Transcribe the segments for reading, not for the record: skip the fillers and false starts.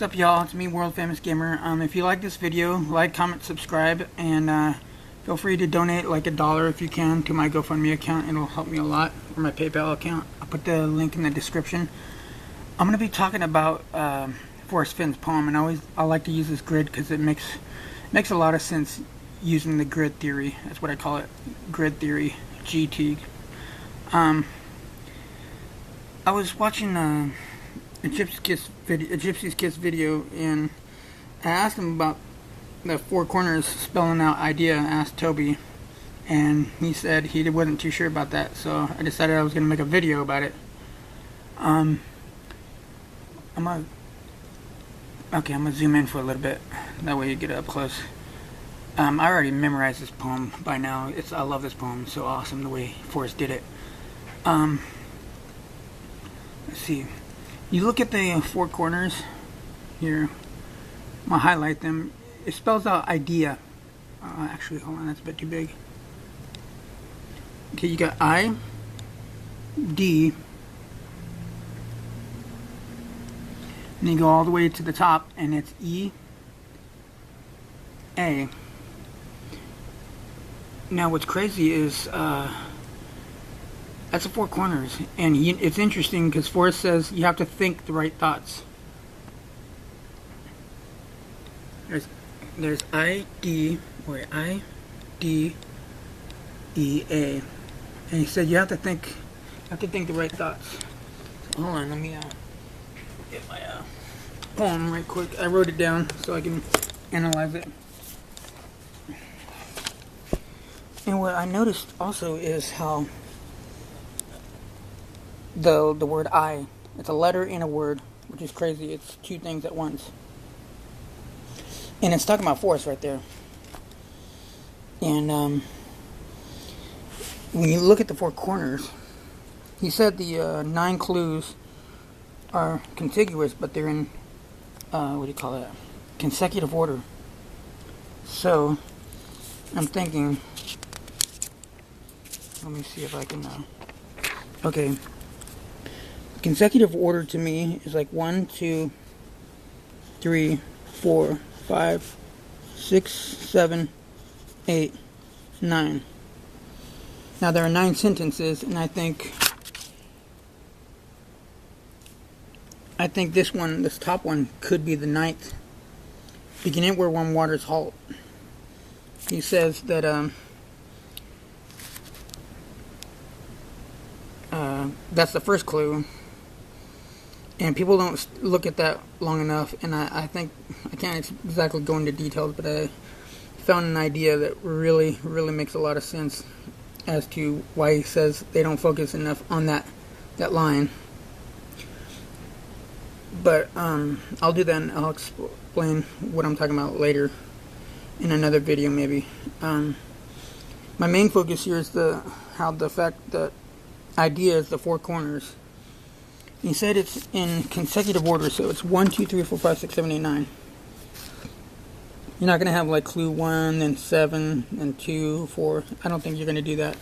What's up, y'all? It's me, World Famous Gamer. If you like this video, like, comment, subscribe, and feel free to donate like $1 if you can to my GoFundMe account. It'll help me a lot, or my PayPal account. I'll put the link in the description. I'm going to be talking about Forrest Fenn's poem, and I like to use this grid because it makes a lot of sense using the grid theory. That's what I call it, grid theory, GT. I was watching a Gypsy's Kiss video, and I asked him about the four corners spelling out idea. I asked Toby, and he said he wasn't too sure about that, so I decided I was going to make a video about it. I'm gonna zoom in for a little bit, that way you get up close. I already memorized this poem by now. I love this poem, it's so awesome the way Forrest did it. Let's see. You look at the four corners here. I'm gonna highlight them. It spells out idea. Actually, hold on, that's a bit too big. Okay, you got I, D, and then you go all the way to the top, and it's E, A. Now, what's crazy is that's the four corners, and it's interesting because Forrest says you have to think the right thoughts. There's I, D, E, A, and he said you have to think the right thoughts. So hold on, let me get my poem right quick. I wrote it down so I can analyze it. And what I noticed also is how the word I, it's a letter in a word, which is crazy. It's two things at once. And it's talking about Forrest right there. And when you look at the four corners, he said the 9 clues are contiguous, but they're in, what do you call that? Consecutive order. So, I'm thinking, let me see if I can, okay. Consecutive order to me is like 1, 2, 3, 4, 5, 6, 7, 8, 9. Now there are 9 sentences, and I think this top one could be the 9th. Beginning where warm waters halt. He says that that's the first clue. And people don't look at that long enough, and I think, I can't exactly go into details, but I found an idea that really makes a lot of sense as to why he says they don't focus enough on that line. But I'll do that, and I'll explain what I'm talking about later in another video maybe. My main focus here is the fact that idea is the four corners. He said it's in consecutive order, so it's 1, 2, 3, 4, 5, 6, 7, 8, 9. You're not going to have like clue 1, then 7, then 2, 4. I don't think you're going to do that.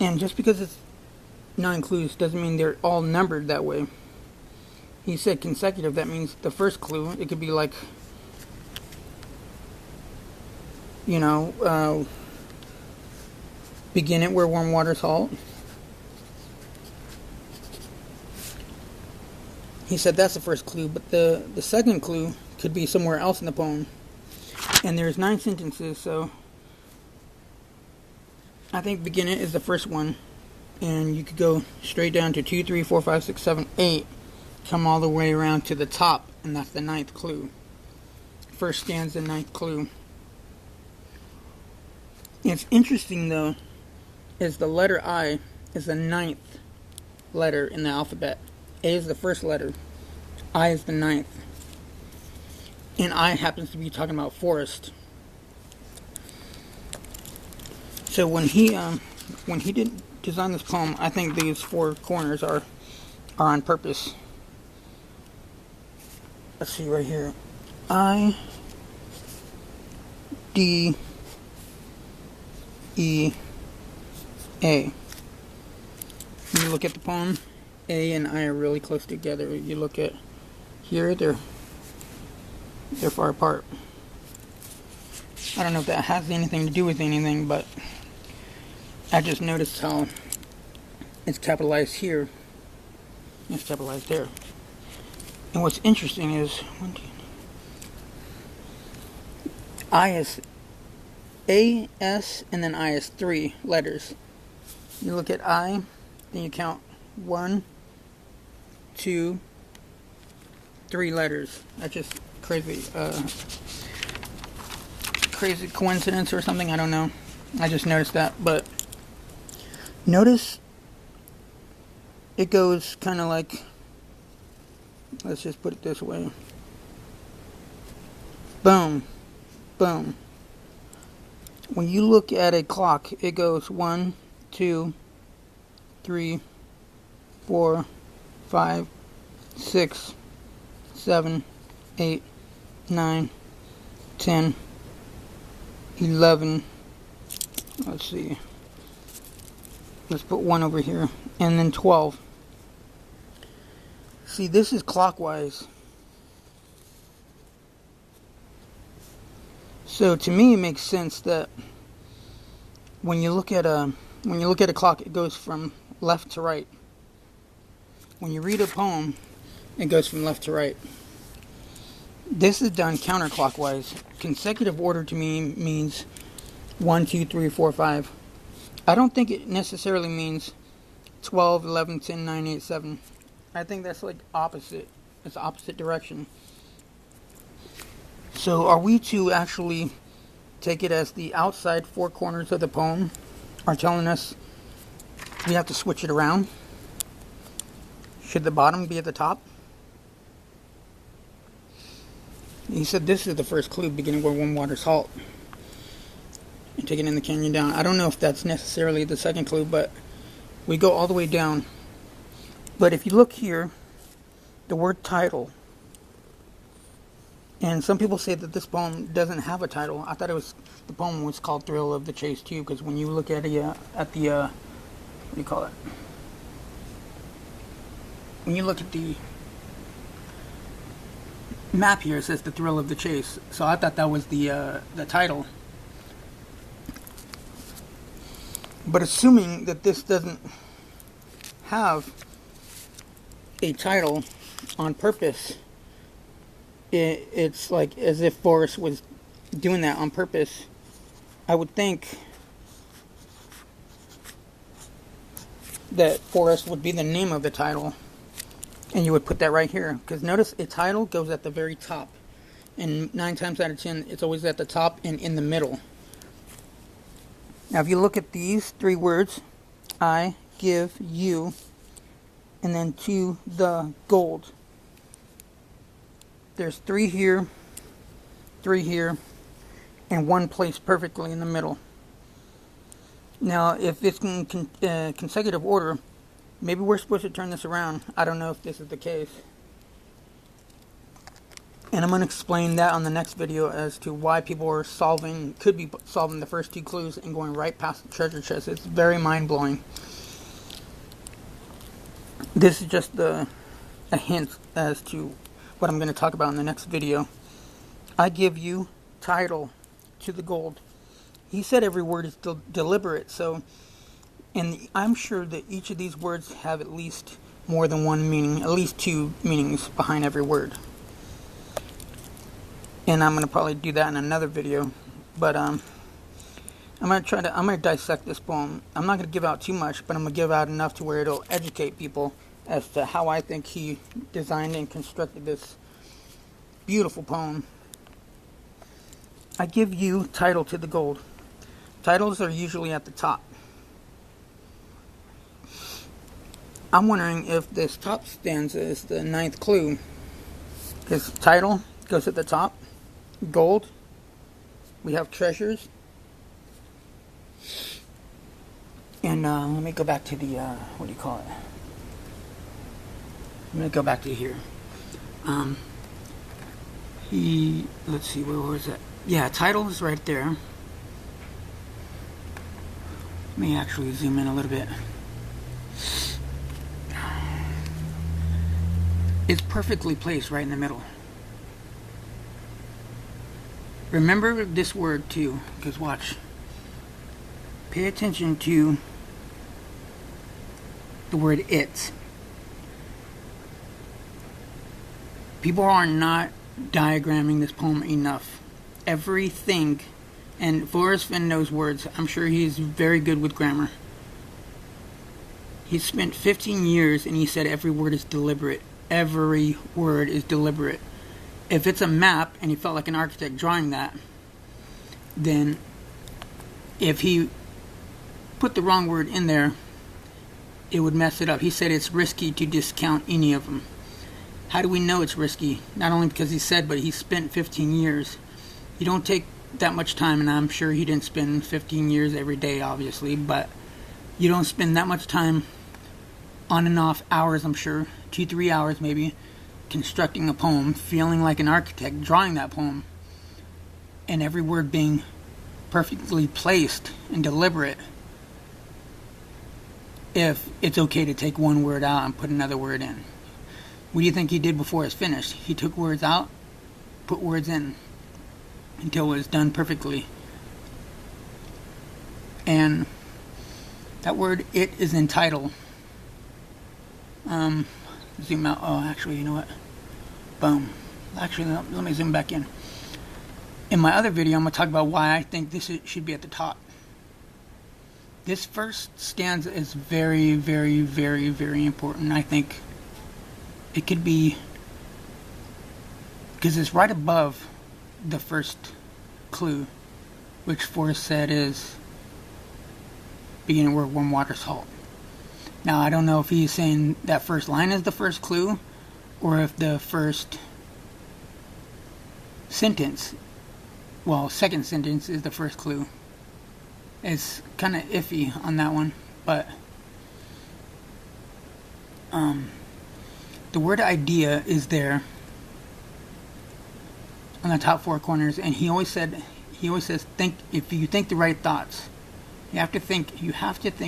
And just because it's 9 clues doesn't mean they're all numbered that way. He said consecutive, that means the first clue, it could be like, you know, begin it where warm waters halt. He said that's the first clue, but the second clue could be somewhere else in the poem. And there's 9 sentences, so I think begin it is the first one. And you could go straight down to 2, 3, 4, 5, 6, 7, 8. Come all the way around to the top, and that's the 9th clue. First stanza, 9th clue. It's interesting though, is the letter I is the 9th letter in the alphabet. A is the first letter. I is the 9th. And I happens to be talking about Forrest. So when he did design this poem, I think these four corners are on purpose. Let's see right here. I, D, E, A. You look at the poem. A and I are really close together. You look at here, they're far apart. I don't know if that has anything to do with anything, but I just noticed how it's capitalized here. It's capitalized there. And what's interesting is I is A, S, and then I is 3 letters. You look at I, then you count 1, 2, 3 letters. That's just crazy. Crazy coincidence or something, I don't know. I just noticed that, but notice it goes kind of like, let's just put it this way. Boom, boom. When you look at a clock, it goes 1, 2, 3, 4, 5, 6, 7, 8, 9, 10, 11. Let's see. Let's put 1 over here. And then 12. See, this is clockwise. So to me, it makes sense that when you look at a clock, it goes from left to right. When you read a poem, it goes from left to right. This is done counterclockwise. Consecutive order to me means 1, 2, 3, 4, 5. I don't think it necessarily means 12, 11, 10, 9, 8, 7. I think that's like opposite. It's the opposite direction. So are we to actually take it as the outside 4 corners of the poem are telling us we have to switch it around? Should the bottom be at the top? He said this is the first clue, beginning where warm waters halt. And taking in the canyon down. I don't know if that's necessarily the second clue, but we go all the way down. But if you look here, the word title. And some people say that this poem doesn't have a title. I thought the poem was called Thrill of the Chase too, because when you look at the what do you call it? When you look at the map here, it says The Thrill of the Chase. So I thought that was the title. But assuming that this doesn't have a title on purpose, it's like as if Forrest was doing that on purpose. I would think that Forrest would be the name of the title, and you would put that right here. Because notice a title goes at the very top, and 9 times out of 10 it's always at the top and in the middle. Now if you look at these 3 words, I give you, and then to the gold, there's 3 here, 3 here, and 1 placed perfectly in the middle. Now if it's in consecutive order, maybe we're supposed to turn this around. I don't know if this is the case. And I'm going to explain that on the next video as to why people are could be solving the first 2 clues and going right past the treasure chest. It's very mind-blowing. This is just a hint as to what I'm going to talk about in the next video. I give you title to the gold. He said every word is deliberate, so, and I'm sure that each of these words have at least more than one meaning, at least 2 meanings behind every word. And I'm going to probably do that in another video. But I'm going to dissect this poem. I'm not going to give out too much, but I'm going to give out enough to where it'll educate people as to how I think he designed and constructed this beautiful poem. I give you title to the gold. Titles are usually at the top. I'm wondering if this top stanza is the 9th clue. Because title goes at the top. Gold, we have treasures, and let me go back to the what do you call it? I'm gonna go back to here. Let's see, where was it? Yeah, title is right there. Let me actually zoom in a little bit. It's perfectly placed right in the middle. Remember this word too, because watch. Pay attention to the word "it." People are not diagramming this poem enough. Everything, and Forrest Fenn knows words. I'm sure he's very good with grammar. He spent 15 years and he said every word is deliberate. Every word is deliberate. If it's a map and he felt like an architect drawing that, then if he put the wrong word in there, it would mess it up. He said it's risky to discount any of them. How do we know it's risky? Not only because he said, but he spent 15 years. You don't take that much time, and I'm sure he didn't spend 15 years every day, obviously, but you don't spend that much time on and off, hours, I'm sure, 2-3 hours maybe, constructing a poem, feeling like an architect, drawing that poem, and every word being perfectly placed and deliberate, if it's okay to take one word out and put another word in. What do you think he did before it's finished? He took words out, put words in, until it was done perfectly. And that word "it" is in title. Zoom out. Oh, actually, you know what? Boom. Actually, let me zoom back in. In my other video, I'm going to talk about why I think this should be at the top. This first stanza is very, very, very, very important. I think it could be, because it's right above the first clue, which Forrest said is beginning word warm water salt. Now, I don't know if he's saying that first line is the first clue, or if the first sentence, well, second sentence is the first clue. It's kind of iffy on that one, but the word idea is there on the top 4 corners, and he always says, think, if you think the right thoughts. You have to think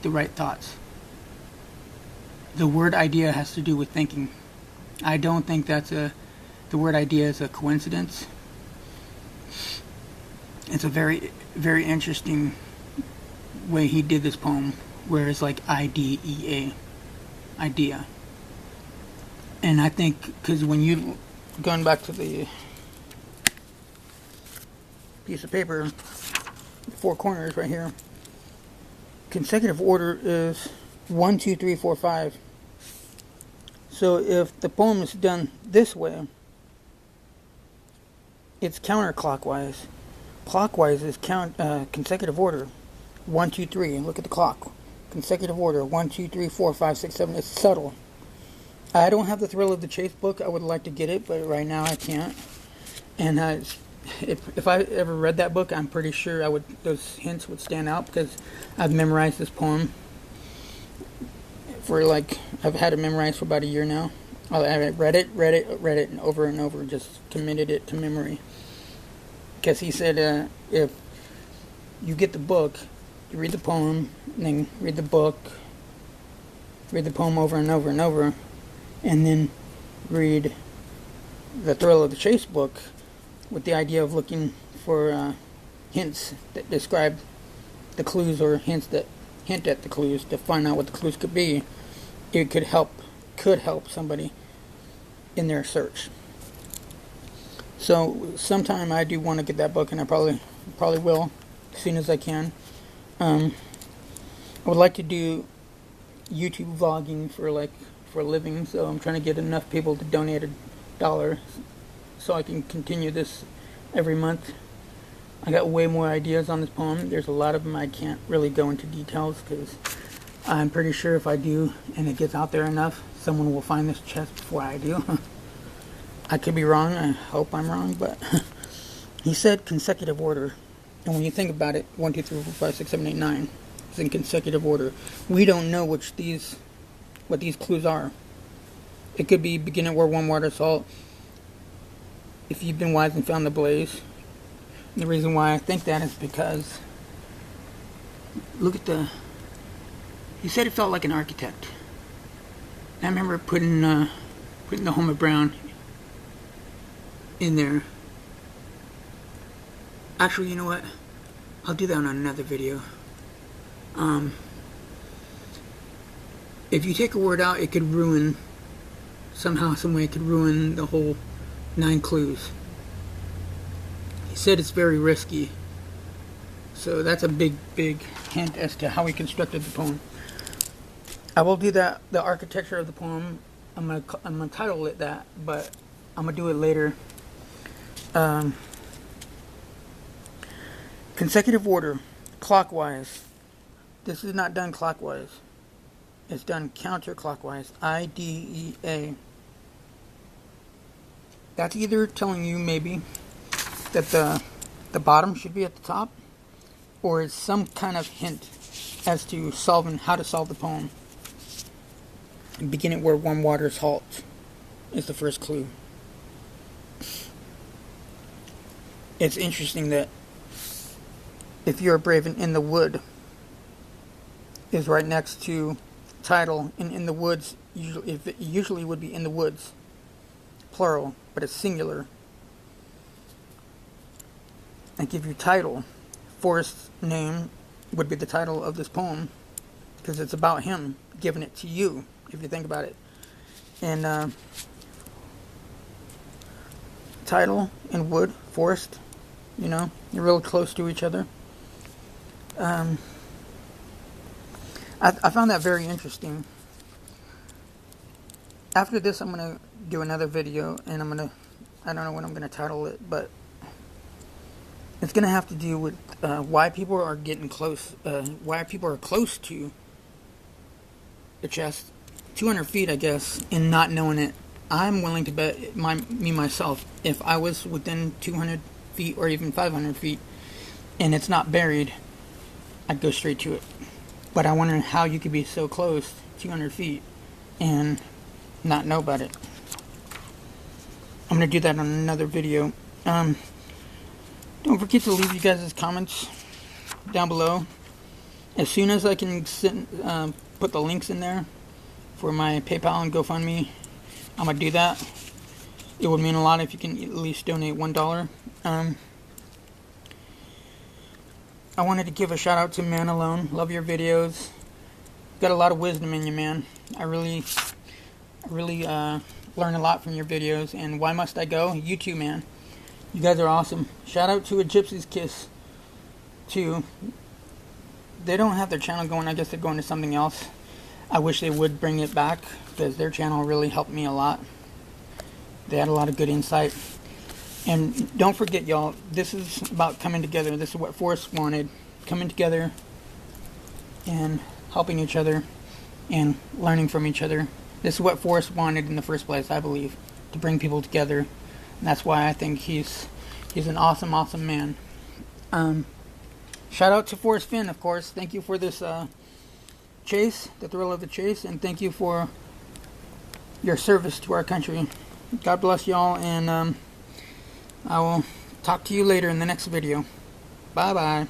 the right thoughts. The word idea has to do with thinking. I don't think the word idea is a coincidence. It's a very, very interesting way he did this poem, where it's like IDEA, idea. And I think, because when you, going back to the piece of paper, 4 corners right here, consecutive order is 1, 2, 3, 4, 5. So if the poem is done this way, it's counterclockwise. Clockwise is consecutive order. 1, 2, 3. Look at the clock. Consecutive order. 1, 2, 3, 4, 5, 6, 7. It's subtle. I don't have the Thrill of the Chase book. I would like to get it, but right now I can't. And if I ever read that book, I'm pretty sure those hints would stand out, because I've memorized this poem for I've had it memorized for about a year now. I read it, and over, just committed it to memory. Because he said, if you get the book, you read the poem, and then read the book, read the poem over and over and over, and then read the Thrill of the Chase book with the idea of looking for hints that describe the clues, or hints that hint at the clues, to find out what the clues could be. It could help somebody in their search. So sometime I do want to get that book, and I probably will as soon as I can. I would like to do YouTube vlogging for a living, so I'm trying to get enough people to donate $1 so I can continue this every month. I got way more ideas on this poem. There's a lot of them I can't really go into details, because I'm pretty sure if I do and it gets out there enough, someone will find this chest before I do. I could be wrong. I hope I'm wrong, but he said consecutive order. And when you think about it, 1, 2, 3, 4, 5, 6, 7, 8, 9 is in consecutive order. We don't know what these clues are. It could be beginning word warm water salt. If you've been wise and found the blaze. And the reason why I think that is because, look at he said it felt like an architect. And I remember putting putting the Homer Brown in there. Actually, you know what? I'll do that on another video. If you take a word out, it could ruin, somehow, some way, it could ruin the whole 9 clues. He said it's very risky. So that's a big hint as to how he constructed the poem. I will do that, the architecture of the poem. I'm gonna title it that, but I'm gonna do it later. Consecutive order, clockwise. This is not done clockwise. It's done counterclockwise. IDEA. That's either telling you maybe that the bottom should be at the top, or it's some kind of hint as to how to solve the poem. And begin it where one waters halt is the first clue. It's interesting that if you're brave and in the wood is right next to title, and in the woods usually would be in the woods, plural, but it's singular. And give you title. Forrest's name would be the title of this poem, because it's about him giving it to you, if you think about it. And title and wood, forest, you know, you're real close to each other. I found that very interesting. After this, I'm going to do another video, and I don't know what I'm going to title it, but it's going to have to do with why people are getting close, why people are close to the chest, 200 feet, I guess, and not knowing it. I'm willing to bet myself, if I was within 200 feet or even 500 feet, and it's not buried, I'd go straight to it. But I wonder how you could be so close, 200 feet, and not know about it. I'm going to do that on another video. Don't forget to leave you guys' comments down below. As soon as I can put the links in there for my PayPal and GoFundMe, I'm going to do that. It would mean a lot if you can at least donate $1. I wanted to give a shout out to Man Alone. Love your videos. Got a lot of wisdom in you, man. I really learn a lot from your videos. And Why Must I Go? You too, man. You guys are awesome. Shout out to A Gypsy's Kiss too. They don't have their channel going. I guess they're going to something else. I wish they would bring it back, because their channel really helped me a lot. They had a lot of good insight. And don't forget, y'all, this is about coming together. This is what Forrest wanted. Coming together and helping each other and learning from each other. This is what Forrest wanted in the first place, I believe, to bring people together. And that's why I think he's an awesome, awesome man. Shout out to Forrest Fenn, of course. Thank you for this chase, the thrill of the chase, and thank you for your service to our country. God bless y'all, and I will talk to you later in the next video. Bye-bye.